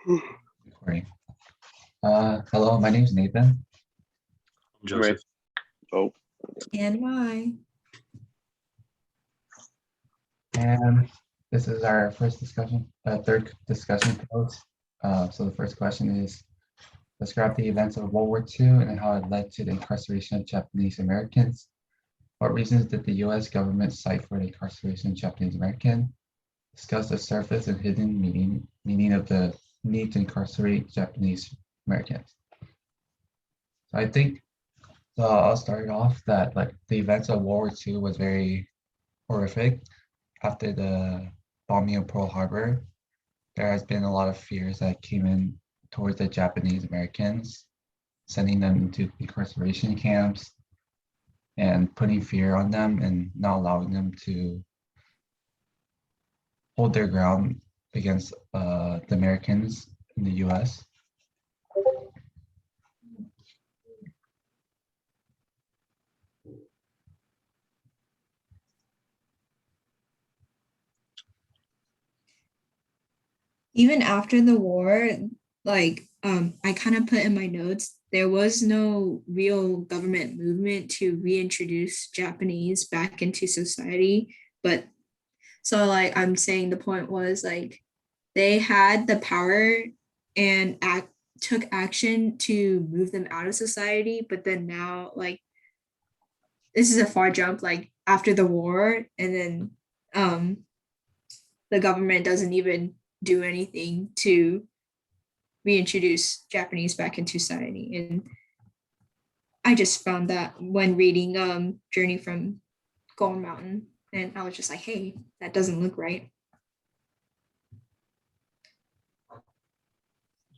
Recording. Hello, my name is Nathan. Joseph. Oh, And why? And this is our third discussion post. So the first question is, describe the events of World War II and how it led to the incarceration of Japanese Americans. What reasons did the U.S. government cite for the incarceration of Japanese American? Discuss the surface and hidden meaning of the need to incarcerate Japanese Americans. So I think I'll start off that the events of World War II was very horrific. After the bombing of Pearl Harbor, there has been a lot of fears that came in towards the Japanese Americans, sending them into incarceration camps and putting fear on them and not allowing them to hold their ground against the Americans in the US. Even after the war, I kind of put in my notes, there was no real government movement to reintroduce Japanese back into society. But so I'm saying the point was they had the power and took action to move them out of society. But then now this is a far jump, after the war, and then the government doesn't even do anything to reintroduce Japanese back into society. And I just found that when reading Journey from Gold Mountain, and I was just like, hey, that doesn't look right.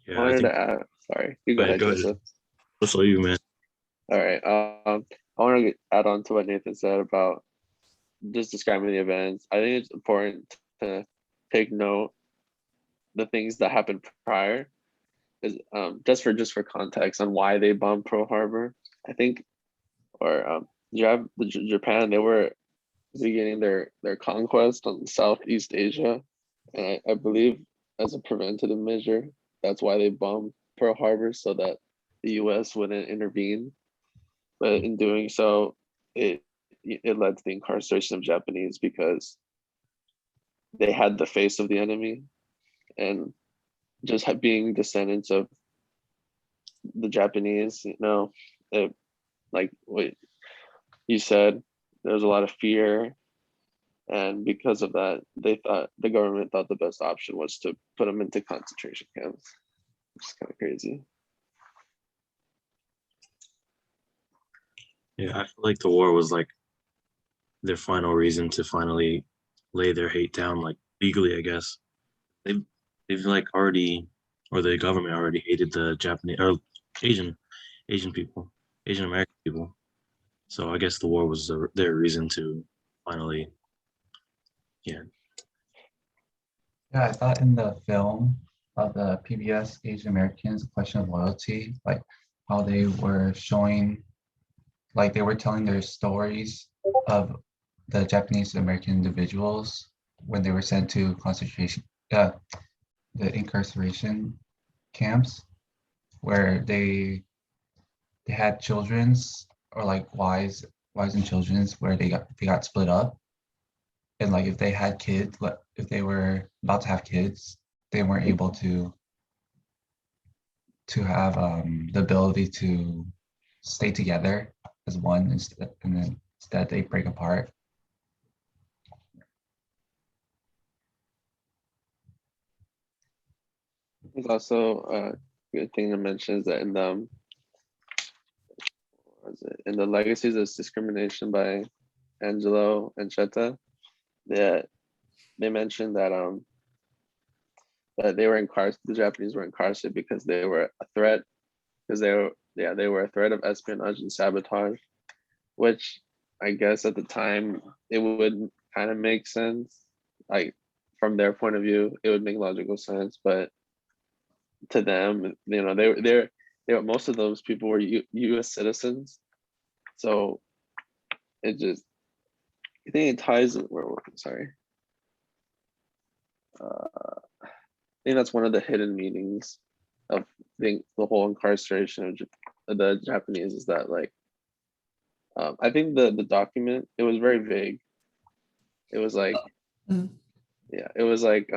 Yeah, I think... sorry, you go ahead, Joseph. What's all you, man? All right. I want to add on to what Nathan said about just describing the events. I think it's important to take note the things that happened prior, is just for context on why they bombed Pearl Harbor. I think, Japan, they were beginning their conquest on Southeast Asia, and I believe as a preventative measure, that's why they bombed Pearl Harbor, so that the U.S. wouldn't intervene. But in doing so, it led to the incarceration of Japanese because they had the face of the enemy, and just being descendants of the Japanese, like what you said, there was a lot of fear, and because of that, the government thought the best option was to put them into concentration camps, which is kind of crazy. Yeah, I feel like the war was their final reason to finally lay their hate down, legally, I guess. They've already, or the government already hated the Japanese or Asian people, Asian American people. So I guess the war was their reason to finally, yeah. Yeah, I thought in the film of the PBS Asian Americans, Question of Loyalty, how they were showing, they were telling their stories of the Japanese American individuals when they were sent to the incarceration camps, where they had children's or wives and children's where they got split up, and if they had kids, if they were about to have kids, they weren't able to have the ability to stay together as one, and then instead they break apart. There's also a good thing to mention is that in the Legacies of Discrimination by Angelo and Cheta, that they mentioned that that the Japanese were incarcerated because they were a threat, because they were a threat of espionage and sabotage, which I guess at the time it would kind of make sense. From their point of view, it would make logical sense, but to them, they were most of those people were U.S. citizens, so I think it ties. Sorry. think that's one of the hidden meanings of the whole incarceration of the Japanese is that like I think the document, it was very vague. It was like Mm. yeah, it was like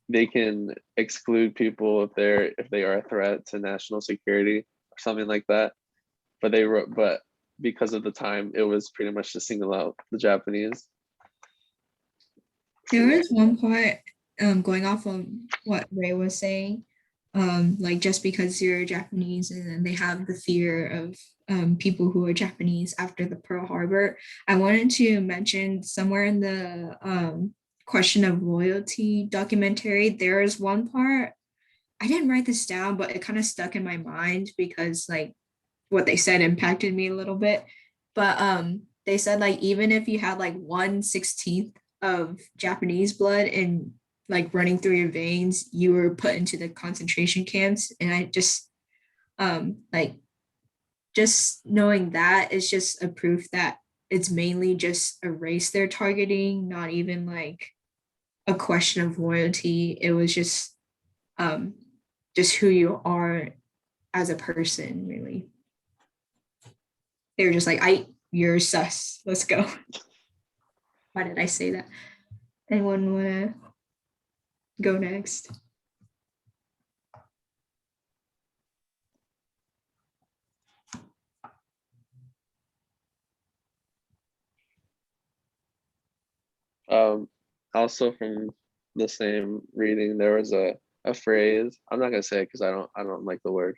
they can exclude people if they are a threat to national security or something like that. But they wrote, but because of the time, it was pretty much to single out the Japanese. There was one part, going off of what Ray was saying, like just because you're Japanese and then they have the fear of people who are Japanese after the Pearl Harbor. I wanted to mention somewhere in the question of loyalty documentary, there is one part, I didn't write this down, but it kind of stuck in my mind because like what they said impacted me a little bit. But they said like even if you had like 1/16 of Japanese blood and like running through your veins, you were put into the concentration camps. And I just like just knowing that is just a proof that it's mainly just a race they're targeting, not even like a question of loyalty. It was just who you are as a person, really. They were just like, you're sus. Let's go. Why did I say that? Anyone wanna go next? Also from the same reading, there was a phrase. I'm not gonna say it because I don't like the word,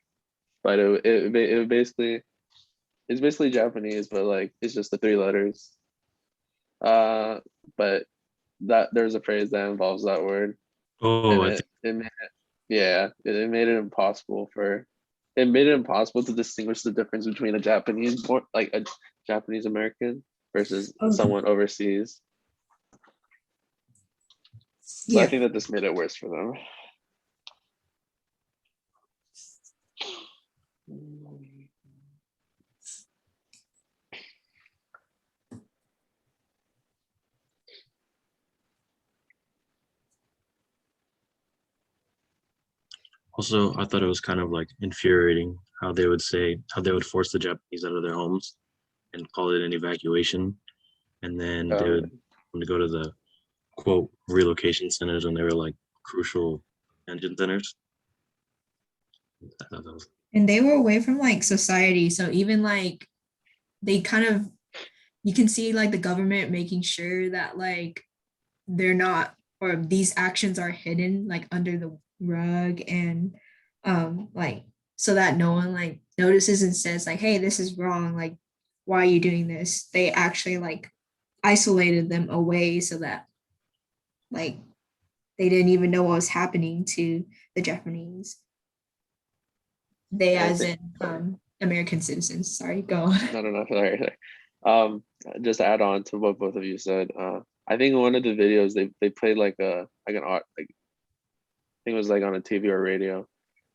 but it basically it's basically Japanese, but like it's just the 3 letters. But that there's a phrase that involves that word, Oh, and it made it, yeah, it made it impossible to distinguish the difference between a like a Japanese American versus someone overseas. So I think that this made it worse for them. also, I thought it was kind of like infuriating how they would force the Japanese out of their homes and call it an evacuation. And then they would go to the quote relocation centers when they were like crucial engine centers. And they were away from like society. So even like they kind of, you can see like the government making sure that like they're not, or these actions are hidden like under the rug, and like so that no one like notices and says like, hey, this is wrong, like why are you doing this. They actually like isolated them away so that like they didn't even know what was happening to the Japanese. They as in American citizens. Sorry, go on. No, sorry. Just to add on to what both of you said, I think in one of the videos they played like an art, like I think it was like on a TV or radio,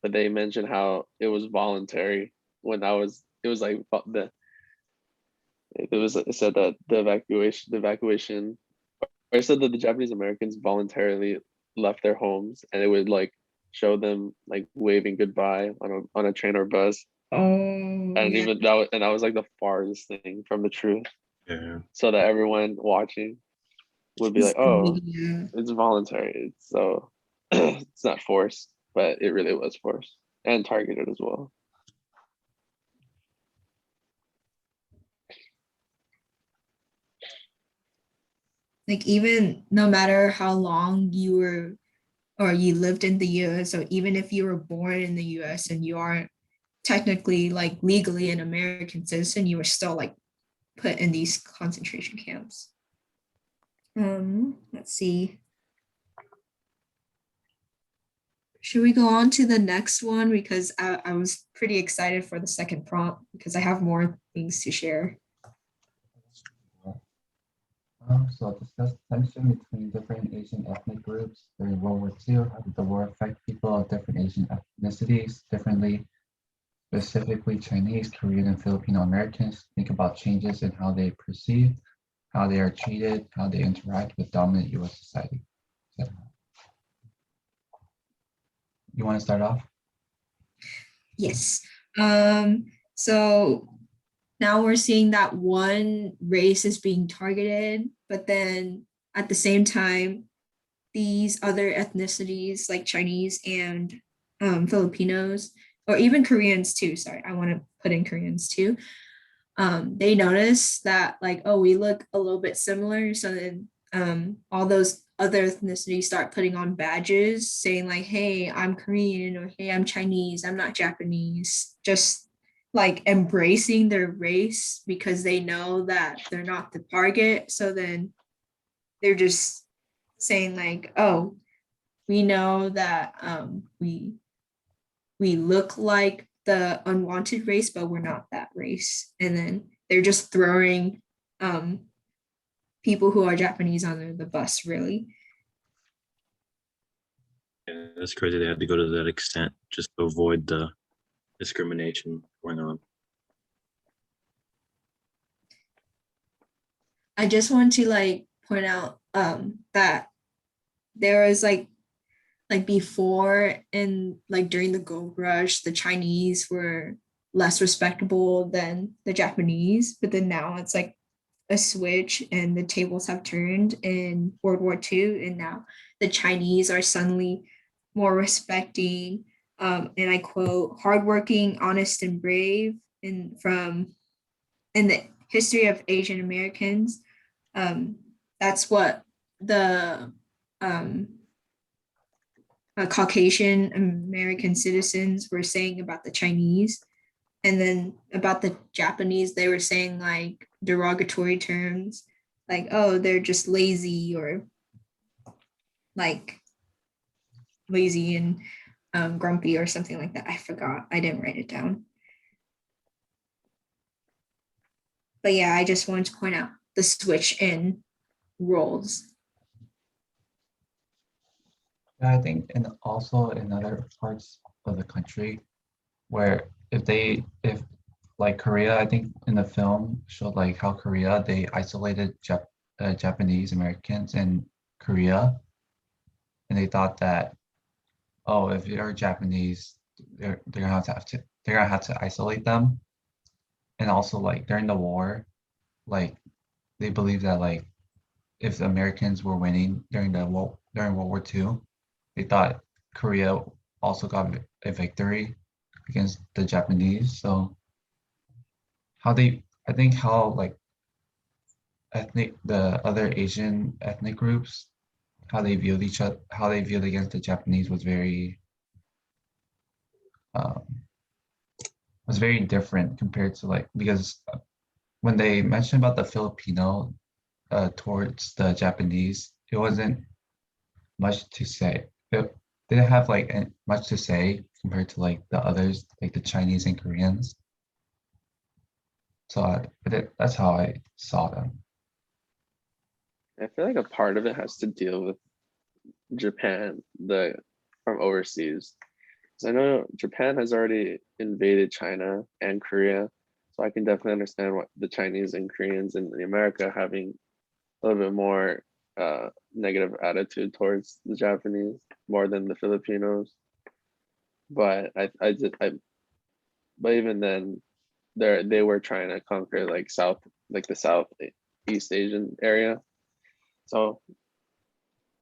but they mentioned how it was voluntary when it said that the evacuation, or it said that the Japanese Americans voluntarily left their homes, and it would like show them like waving goodbye on a train or bus. And even that was like the farthest thing from the truth. Yeah. So that everyone watching would be like, oh, it's voluntary. So it's not forced, but it really was forced and targeted as well. Like even no matter how long you were or you lived in the US, or even if you were born in the US and you aren't technically like legally an American citizen, you were still like put in these concentration camps. Let's see. Should we go on to the next one? Because I was pretty excited for the second prompt because I have more things to share. So I'll discuss tension between different Asian ethnic groups during World War II. How did the war affect people of different Asian ethnicities differently, specifically Chinese, Korean, and Filipino Americans? Think about changes in how they perceive, how they are treated, how they interact with dominant US society, etc. you want to start off? Yes. So now we're seeing that one race is being targeted, but then at the same time, these other ethnicities like Chinese and Filipinos, or even Koreans too. Sorry, I want to put in Koreans too. They notice that like, oh, we look a little bit similar. So then all those other ethnicities start putting on badges saying like, hey, I'm Korean, or hey, I'm Chinese, I'm not Japanese. Just like embracing their race because they know that they're not the target. So then they're just saying like, oh, we know that we look like the unwanted race, but we're not that race. And then they're just throwing people who are Japanese under the bus, really. Yeah, that's crazy. They had to go to that extent just to avoid the discrimination going on. I just want to like point out that there was like before and like during the gold rush, the Chinese were less respectable than the Japanese, but then now it's like a switch and the tables have turned in World War II, and now the Chinese are suddenly more respecting, and I quote, hardworking, honest, and brave, and from in the history of Asian Americans. That's what the Caucasian American citizens were saying about the Chinese. And then about the Japanese, they were saying like derogatory terms, like, oh, they're just lazy, or like lazy and grumpy or something like that. I forgot. I didn't write it down. But yeah, I just wanted to point out the switch in roles. Yeah, I think, and also in other parts of the country where if like Korea, I think in the film showed like how Korea, they isolated Japanese Americans in Korea, and they thought that, oh, if you're Japanese, they're gonna they're gonna have to isolate them. And also like during the war, like they believed that like if the Americans were winning during World War II, they thought Korea also got a victory against the Japanese. So I think how like the other Asian ethnic groups, how they viewed each other, how they viewed against the Japanese um, was very different compared to like, because when they mentioned about the Filipino towards the Japanese, it wasn't much to say. It didn't have like much to say compared to like the others, like the Chinese and Koreans. So that's how I saw them. I feel like a part of it has to deal with Japan, the from overseas. So I know Japan has already invaded China and Korea, so I can definitely understand what the Chinese and Koreans in America having a little bit more negative attitude towards the Japanese more than the Filipinos. But but even then, they were trying to conquer like the Southeast Asian area. So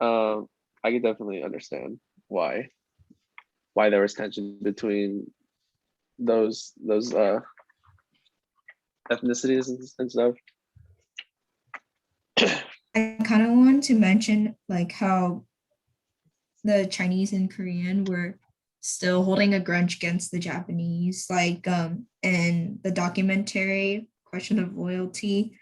I could definitely understand why there was tension between those ethnicities and stuff. I kind of want to mention like how the Chinese and Korean were still holding a grudge against the Japanese, like in the documentary Question of Loyalty.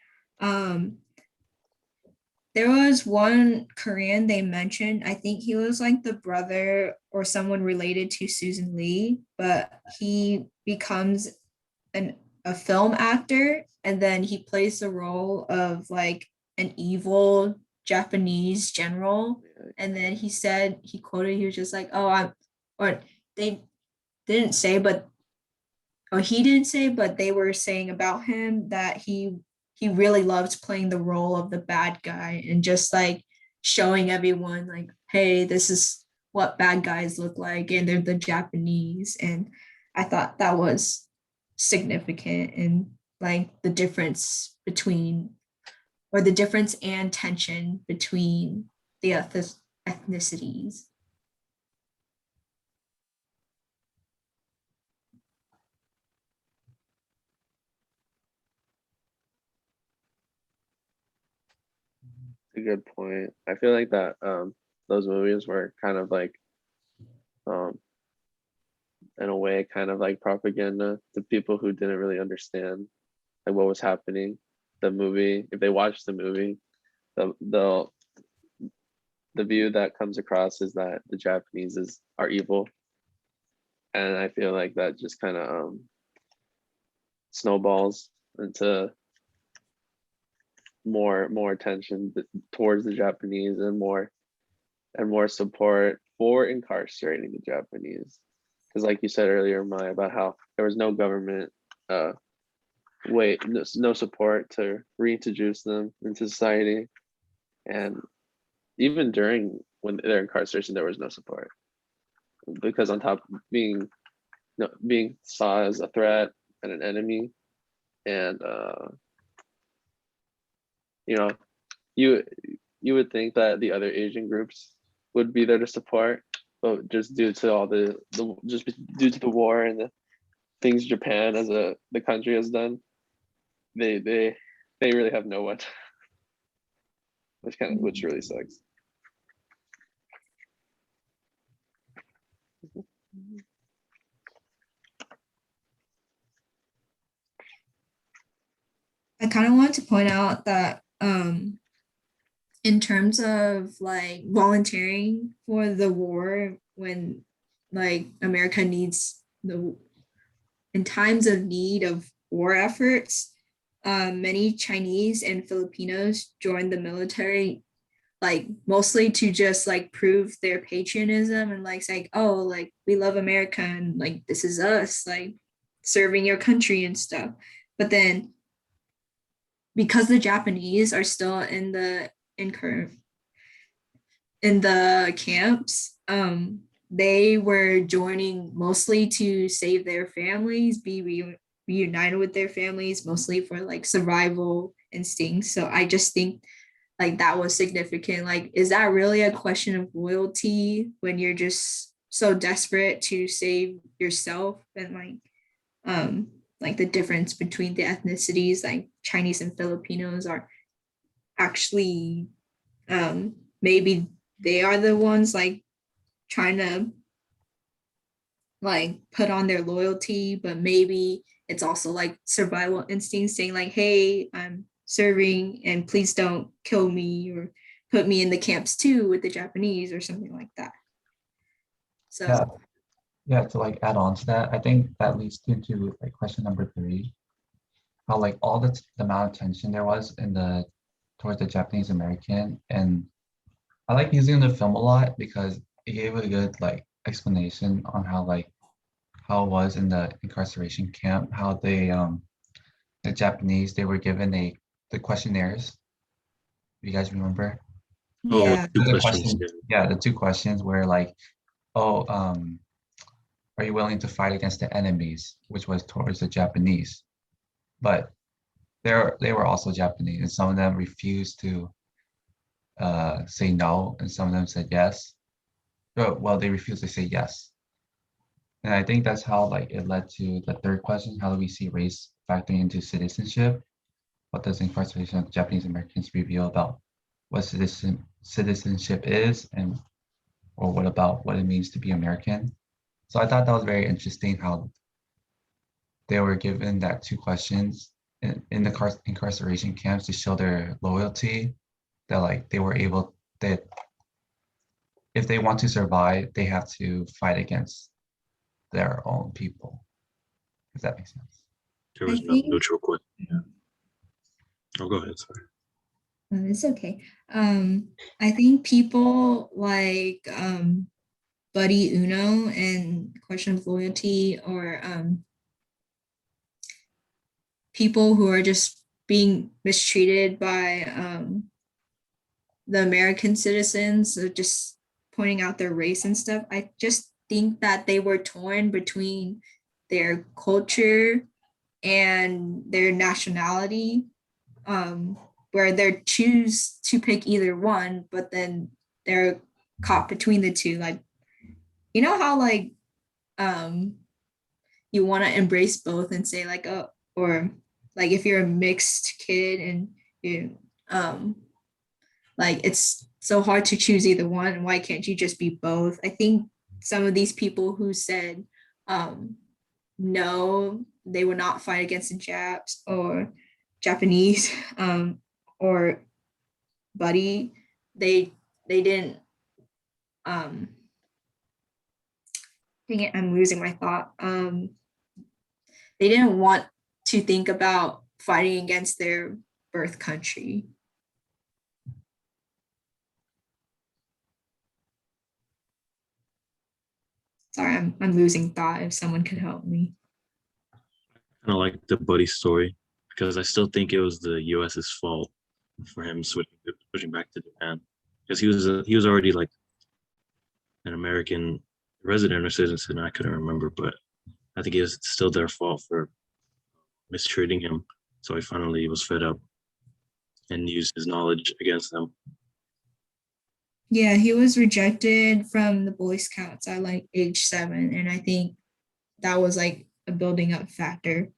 There was one Korean they mentioned. I think he was like the brother or someone related to Susan Lee, but he becomes a film actor, and then he plays the role of like an evil Japanese general. And then he quoted, he was just like, oh, or they didn't say, but, or he didn't say, but they were saying about him that he really loved playing the role of the bad guy and just like showing everyone like, hey, this is what bad guys look like, and they're the Japanese. And I thought that was significant, and like the difference between, or the difference and tension between the ethnicities. A good point. I feel like that those movies were kind of like um in a way kind of like propaganda to people who didn't really understand like what was happening. The movie, if they watch the movie, the the view that comes across is that the Japanese are evil. And I feel like that just kind of snowballs into more attention towards the Japanese and more support for incarcerating the Japanese. Because like you said earlier, Mai, about how there was no government no support to reintroduce them into society. And even during when their incarceration, there was no support. Because on top of being saw as a threat and an enemy, and you know, you would think that the other Asian groups would be there to support, but just due to all just due to the war and the things Japan as the country has done, they really have no one, which really sucks. I kind of want to point out that in terms of like volunteering for the war, when like America needs the, in times of need of war efforts, many Chinese and Filipinos joined the military, like mostly to just like prove their patriotism and like say, oh, like we love America and like this is us, like serving your country and stuff. But then because the Japanese are still in the in the camps, they were joining mostly to save their families, be reunited with their families, mostly for like survival instincts. So I just think like that was significant. Like, is that really a question of loyalty when you're just so desperate to save yourself? And like the difference between the ethnicities, like Chinese and Filipinos, are actually maybe they are the ones like trying to like put on their loyalty, but maybe it's also like survival instinct saying like, hey, I'm serving and please don't kill me or put me in the camps too with the Japanese or something like that. So Yeah, yeah, to like add on to that, I think that leads into like question number 3, how like all the amount of tension there was in the towards the Japanese American. And I like using the film a lot because it gave a good like explanation on how it was in the incarceration camp, how the Japanese, they were given the questionnaires. You guys remember? Oh, yeah, two The questions. question, yeah, the 2 questions were like, oh, are you willing to fight against the enemies, which was towards the Japanese. But they were also Japanese, and some of them refused to say no, and some of them said yes. Well, they refused to say yes. And I think that's how like it led to the 3rd question: how do we see race factoring into citizenship? What does incarceration of Japanese Americans reveal about what citizenship is, and or what about what it means to be American? So I thought that was very interesting how they were given that 2 questions in the incarceration camps to show their loyalty, that like they were able, that if they want to survive, they have to fight against their own people, if that makes sense. There I was no think neutral question. Yeah. Oh, go ahead. Sorry. it's okay. I think people like Buddy Uno and Question of Loyalty, or people who are just being mistreated by the American citizens, so just pointing out their race and stuff. I just think that they were torn between their culture and their nationality, where they choose to pick either one, but then they're caught between the two. Like, you know how like you want to embrace both and say like, oh, or like if you're a mixed kid and you like it's so hard to choose either one, why can't you just be both? I think some of these people who said no, they would not fight against the Japs or Japanese or buddy, they didn't dang it, I'm losing my thought. They didn't want to think about fighting against their birth country. Sorry, I'm losing thought. If someone could help me. Kind of like the buddy story because I still think it was the U.S.'s fault for him switching back to Japan because he was already like an American resident or citizen. I couldn't remember, but I think it was still their fault for mistreating him. So he finally was fed up and used his knowledge against them. Yeah, he was rejected from the Boy Scouts at like age 7, and I think that was like a building up factor.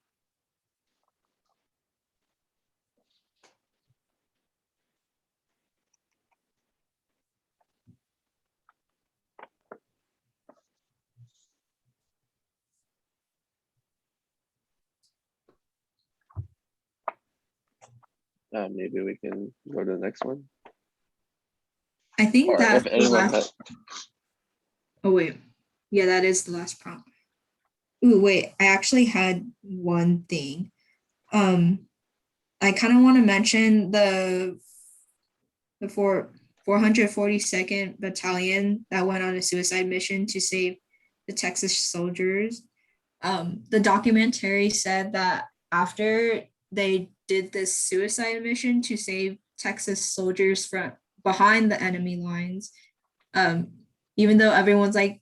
Maybe we can go to the next one. I think Or that's if the anyone last. has, Oh wait, yeah, that is the last prompt. Ooh, wait, I actually had one thing. I kind of want to mention the 442nd Battalion that went on a suicide mission to save the Texas soldiers. The documentary said that after they did this suicide mission to save Texas soldiers from behind the enemy lines, even though everyone's like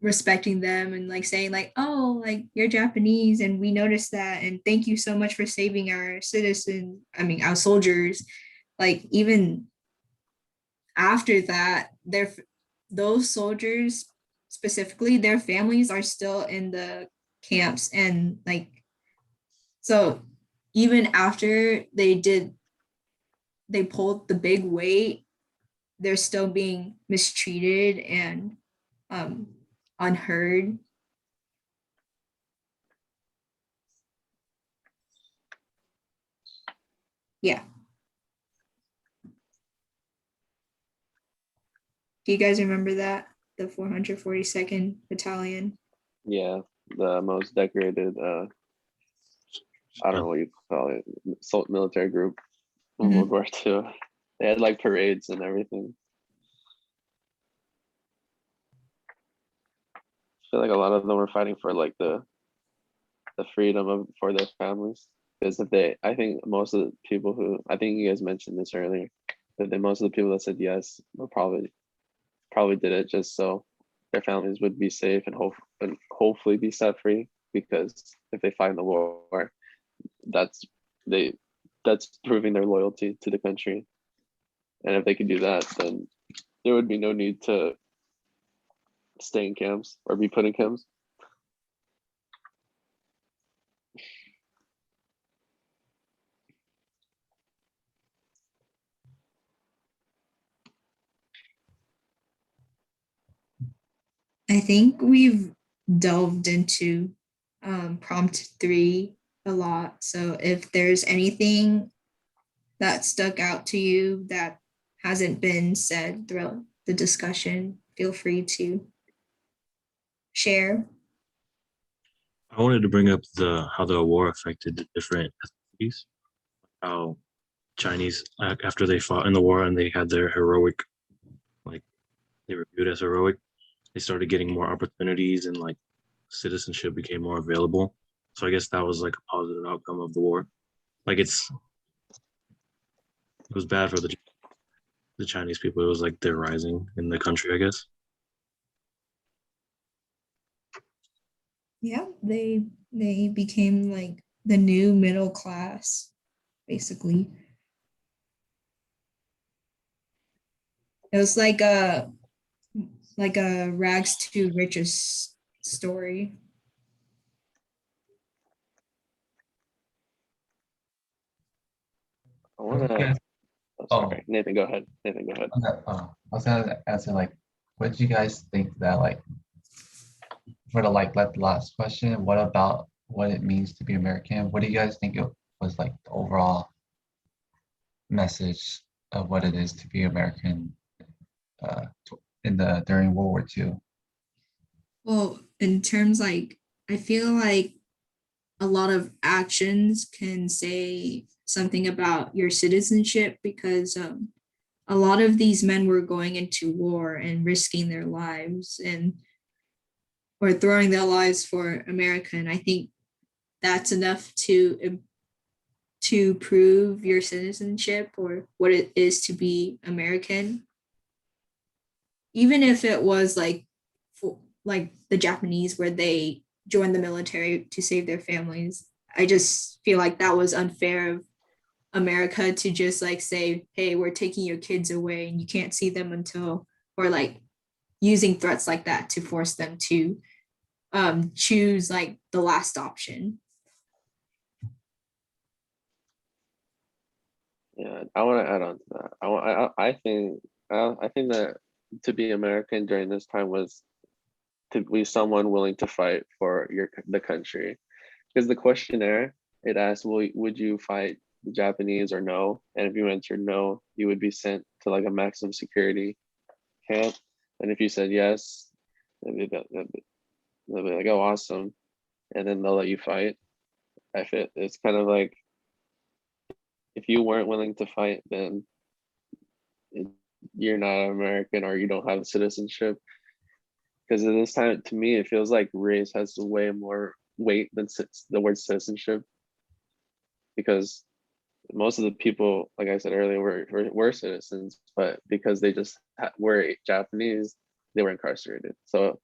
respecting them and like saying like, oh, like you're Japanese and we noticed that and thank you so much for saving our citizens, I mean our soldiers, like even after that those soldiers specifically, their families are still in the camps, and like so even after they pulled the big weight, they're still being mistreated and unheard. Yeah. Do you guys remember that? The 442nd Battalion? yeah, the most decorated, I don't know what you call it, military group in World War II. They had like parades and everything. I feel like a lot of them were fighting for like the freedom of for their families. Because I think most of the people who, I think you guys mentioned this earlier, that most of the people that said yes were probably did it just so their families would be safe and hopefully be set free. Because if they fight in the war, that's proving their loyalty to the country. And if they could do that, then there would be no need to stay in camps or be put in camps. I think we've delved into prompt 3 a lot. So if there's anything that stuck out to you that hasn't been said throughout the discussion, feel free to share. I wanted to bring up how the war affected the different ethnicities. How Chinese, after they fought in the war and they had their heroic, like they were viewed as heroic, they started getting more opportunities and like citizenship became more available. So I guess that was like a positive outcome of the war. Like it was bad for the Chinese people. It was like they're rising in the country, I guess. Yeah, they became like the new middle class, basically. It was like a rags to riches story. I What do you wanna. guys? Oh, Oh, sorry, Nathan, go ahead. Nathan, go ahead. okay, I was gonna answer like, what do you guys think that like for the like the last question? What about what it means to be American? What do you guys think it was like the overall message of what it is to be American in the during World War II? Well, in terms like I feel like a lot of actions can say something about your citizenship because a lot of these men were going into war and risking their lives and or throwing their lives for America. And I think that's enough to prove your citizenship or what it is to be American. Even if it was like like the Japanese where they joined the military to save their families. I just feel like that was unfair of America to just like say, hey, we're taking your kids away and you can't see them until, or like using threats like that to force them to choose like the last option. Yeah, I want to add on to that. I think that to be American during this time was to be someone willing to fight for the country. Because the questionnaire, it asked, would you fight the Japanese or no? And if you answered no, you would be sent to like a maximum security camp. And if you said yes, they'll be like, oh, awesome. And then they'll let you fight. It's kind of like if you weren't willing to fight, then it, you're not American or you don't have citizenship. Because at this time, to me, it feels like race has way more weight than the word citizenship. Because most of the people, like I said earlier, were citizens, but because they just were Japanese, they were incarcerated. So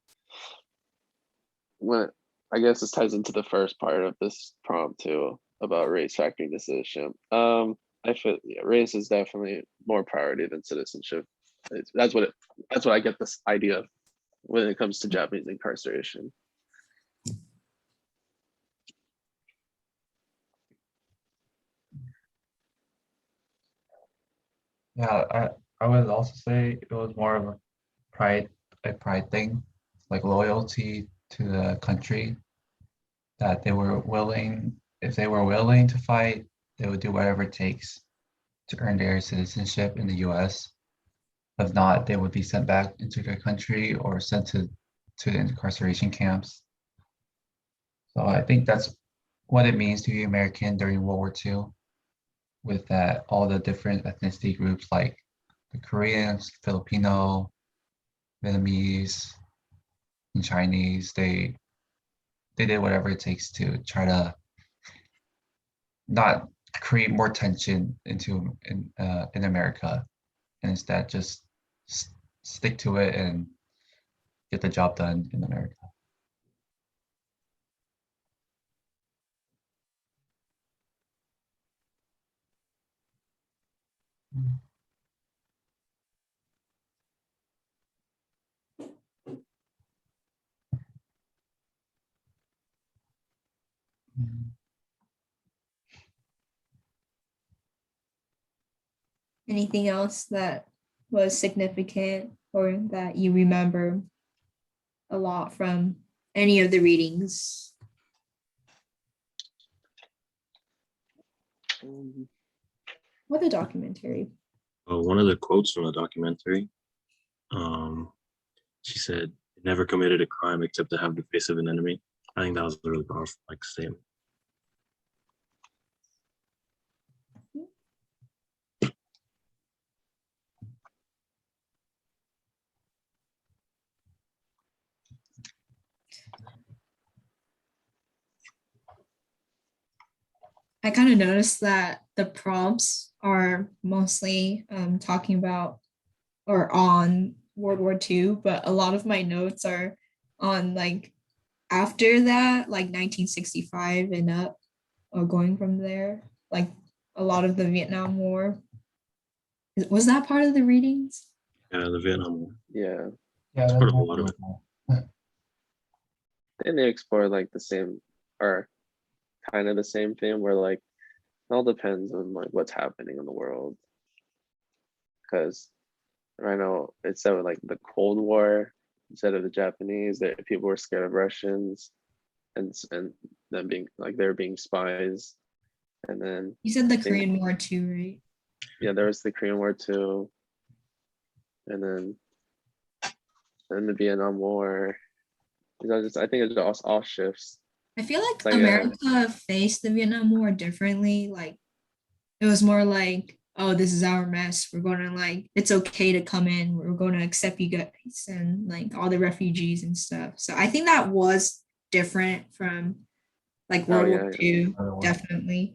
when I guess this ties into the first part of this prompt too about race factoring decision. I feel race is definitely more priority than citizenship. That's what I get this idea of when it comes to Japanese incarceration. Yeah, I would also say it was more of pride a pride thing, like loyalty to the country that they were willing, if they were willing to fight, they would do whatever it takes to earn their citizenship in the US. If not, they would be sent back into their country or sent to the incarceration camps. So I think that's what it means to be American during World War II, with that all the different ethnicity groups like the Koreans, Filipino, Vietnamese, and Chinese, they did whatever it takes to try to not create more tension in America, and instead just stick to it and get the job done in America. Mhm. Anything else that was significant or that you remember a lot from any of the readings? Um, Or the documentary? One of the quotes from the documentary, um, she said, "Never committed a crime except to have the face of an enemy." I think that was a really powerful like statement. I kind of noticed that the prompts are mostly talking about or on World War II, but a lot of my notes are on like after that, like 1965 and up, or going from there, like a lot of the Vietnam War. Was that part of the readings? Yeah, the Vietnam War. Yeah, Yeah, It's that's part of a more lot of it. cool. and they explore like the same or kind of the same thing where like it all depends on like what's happening in the world. Because I know it said with like the Cold War instead of the Japanese, that people were scared of Russians and them being like they're being spies. And then You said the I think Korean War too, right? yeah, there was the Korean War too. And then the Vietnam War. I think it just all shifts. I feel like Like America faced the Vietnam War differently. Like it was more like, oh, this is our mess. We're gonna like, it's okay to come in. We're gonna accept you guys and like all the refugees and stuff. So I think that was different from like oh World War yeah, II, Other one. definitely.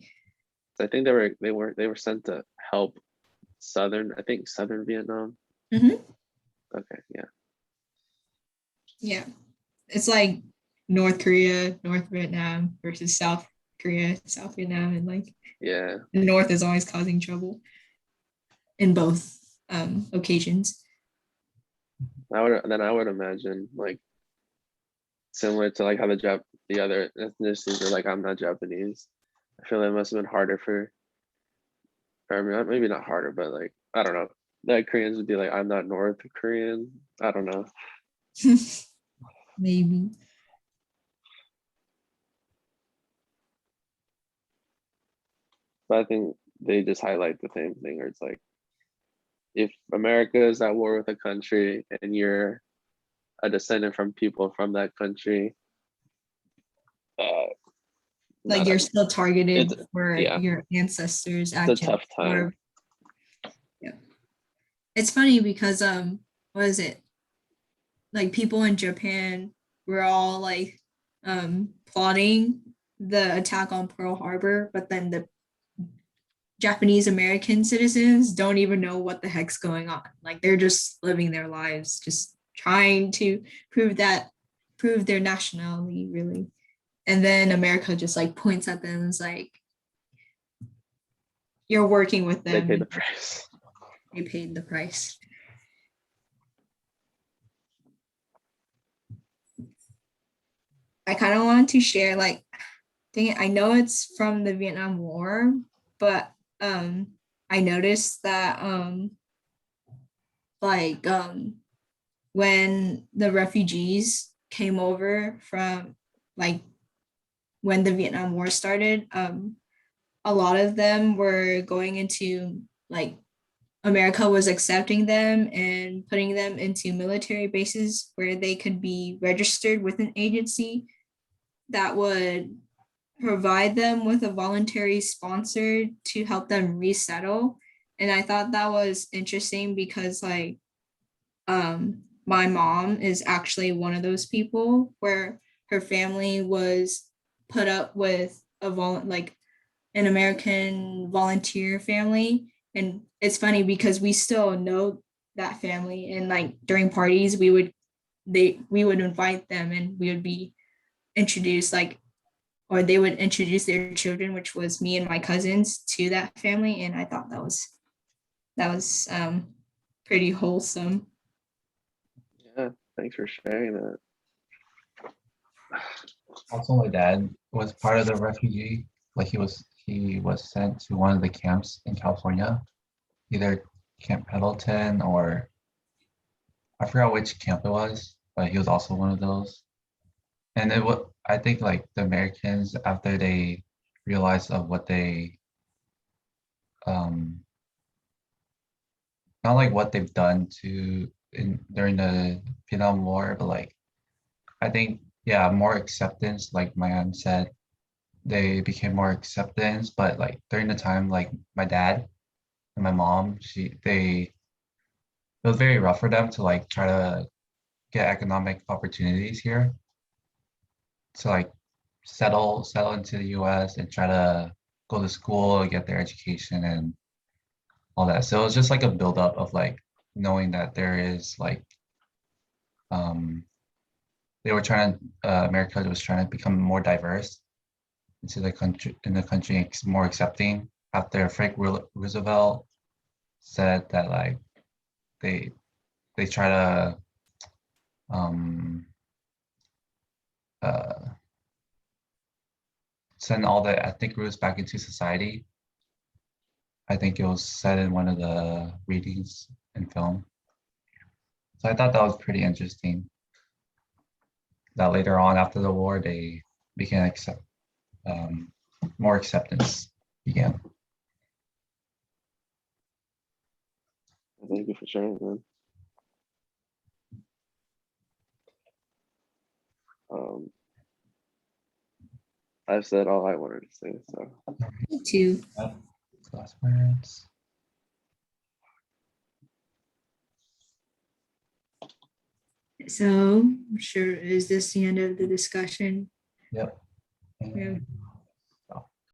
I think they were sent to help southern Vietnam. Mhm. Okay, yeah. Yeah. It's like North Korea, North Vietnam versus South Korea, South Vietnam, and like Yeah. the North is always causing trouble in both occasions. I would imagine like similar to like how the other ethnicities are like, I'm not Japanese. I feel like it must have been harder I mean, maybe not harder, but like, I don't know. Like Koreans would be like, I'm not North Korean. I don't know. Maybe. But I think they just highlight the same thing where it's like, if America is at war with a country and you're a descendant from people from that country, uh, Like not you're a, still targeted it's for yeah, your ancestors' it's a actions. tough time. Or yeah. It's funny because what is it? Like people in Japan were all like plotting the attack on Pearl Harbor, but then the Japanese American citizens don't even know what the heck's going on. Like they're just living their lives, just trying to prove their nationality, really. And then America just like points at them and is like, you're working with They them pay the and price. they paid the price. I kind of wanted to share like, dang it, I know it's from the Vietnam War, but I noticed that like when the refugees came over from like when the Vietnam War started, a lot of them were going into like America was accepting them and putting them into military bases where they could be registered with an agency that would provide them with a voluntary sponsor to help them resettle. And I thought that was interesting because like my mom is actually one of those people where her family was put up with like an American volunteer family. And it's funny because we still know that family and like during parties we would invite them and we would be introduced like or they would introduce their children, which was me and my cousins, to that family. And I thought that was pretty wholesome. Yeah, thanks for sharing that. Also, my dad was part of the refugee. Like he was sent to one of the camps in California, either Camp Pendleton or I forgot which camp it was, but he was also one of those. And it was I think like the Americans after they realized of what they um not like what they've done to in during the Vietnam War, but like I think yeah, more acceptance, like my aunt said, they became more acceptance, but like during the time like my dad and my mom, it was very rough for them to like try to get economic opportunities here to like settle into the US and try to go to school and get their education and all that. So it was just like a buildup of like knowing that there is like um they were trying to America was trying to become more diverse into the country more accepting after Roosevelt said that like they try to uh, send all the ethnic groups back into society. I think it was said in one of the readings in film. So I thought that was pretty interesting. That later on after the war, they began accept more acceptance began. Thank you for sharing, man. I've said all I wanted to say, so. Me too. Last words. So I'm sure, is this the end of the discussion? Yep. Yeah.